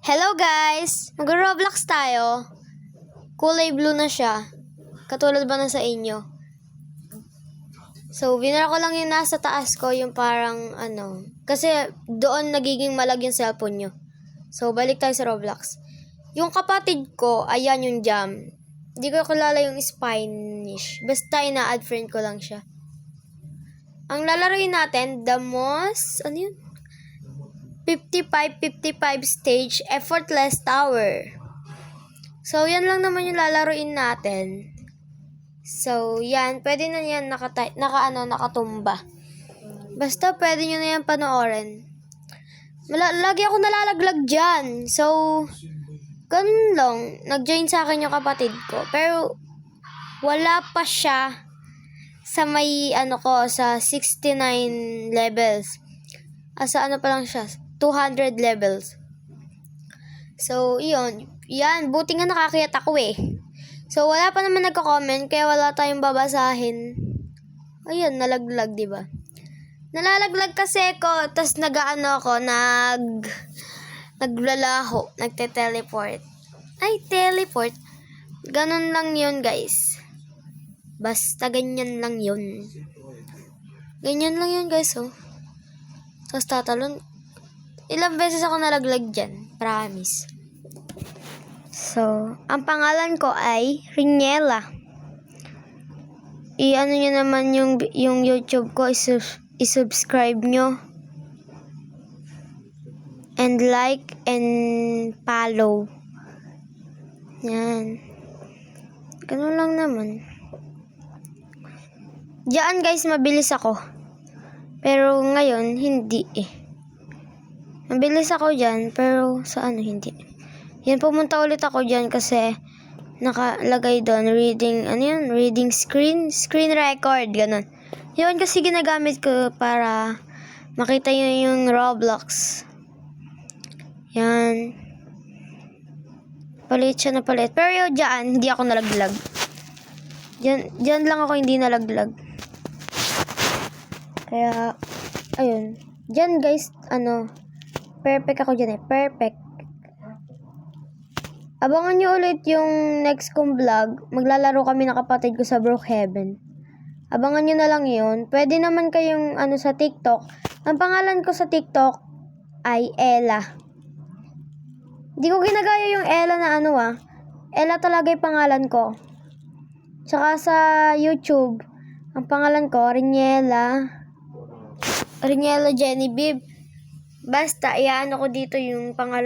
Hello guys! Mag-Roblox tayo. Kulay blue na siya. Katulad ba na sa inyo? So, binara ko lang yung nasa taas ko, yung parang kasi doon nagiging malag yung cellphone nyo. So, balik tayo sa Roblox. Yung kapatid ko, ayan yung Jam. Hindi ko kilala yung Spanish. Basta ina-add friend ko lang siya. Ang lalaroin natin, the most, 55 stage effortless tower. So, yan lang naman yung lalaruin natin. So, yan. Pwede na yan nakatumba. Basta pwede nyo na yan panoorin. Lagi ako nalalaglag dyan. So, ganun lang. Nag-join sa akin yung kapatid ko. Pero, wala pa siya sa may, sa 69 levels. Sa pa lang siya? 200 levels. So, yun. Yan, buti nga nakakiyat ako eh. So, wala pa naman nagko-comment, kaya wala tayong babasahin. Ayun, nalaglag, diba? Nalalaglag kasi ko, tas naglalaho, nagte-teleport. Ay, teleport. Ganun lang yun, guys. Basta ganyan lang yun. Ganyan lang yun, guys, oh. Tapos tatalon. Ilang beses ako nalaglag dyan. Promise. So, ang pangalan ko ay Riniela. I-ano nyo naman yung YouTube ko. I-subscribe nyo. And like and follow. Yan. Ganun lang naman. Diyan guys, mabilis ako. Pero ngayon, hindi eh. Mabilis ako dyan, pero sa hindi. Yan, pumunta ulit ako dyan kasi nakalagay doon, reading screen record, ganun. Yun kasi ginagamit ko para makita nyo yung Roblox. Yan. Palit siya na palit. Pero yun, dyan, hindi ako nalaglag. Dyan lang ako hindi nalaglag. Kaya, ayun. Dyan guys, perfect ako dyan eh. Perfect. Abangan nyo ulit yung next kong vlog. Maglalaro kami ng kapatid ko sa Brookhaven. Abangan nyo na lang yun. Pwede naman kayong sa TikTok. Ang pangalan ko sa TikTok ay Ella. Hindi ko ginagaya yung Ella na Ella talaga yung pangalan ko. Tsaka sa YouTube, ang pangalan ko, Riniela Jenny Bib. Basta, iyaano ko dito yung pangalan.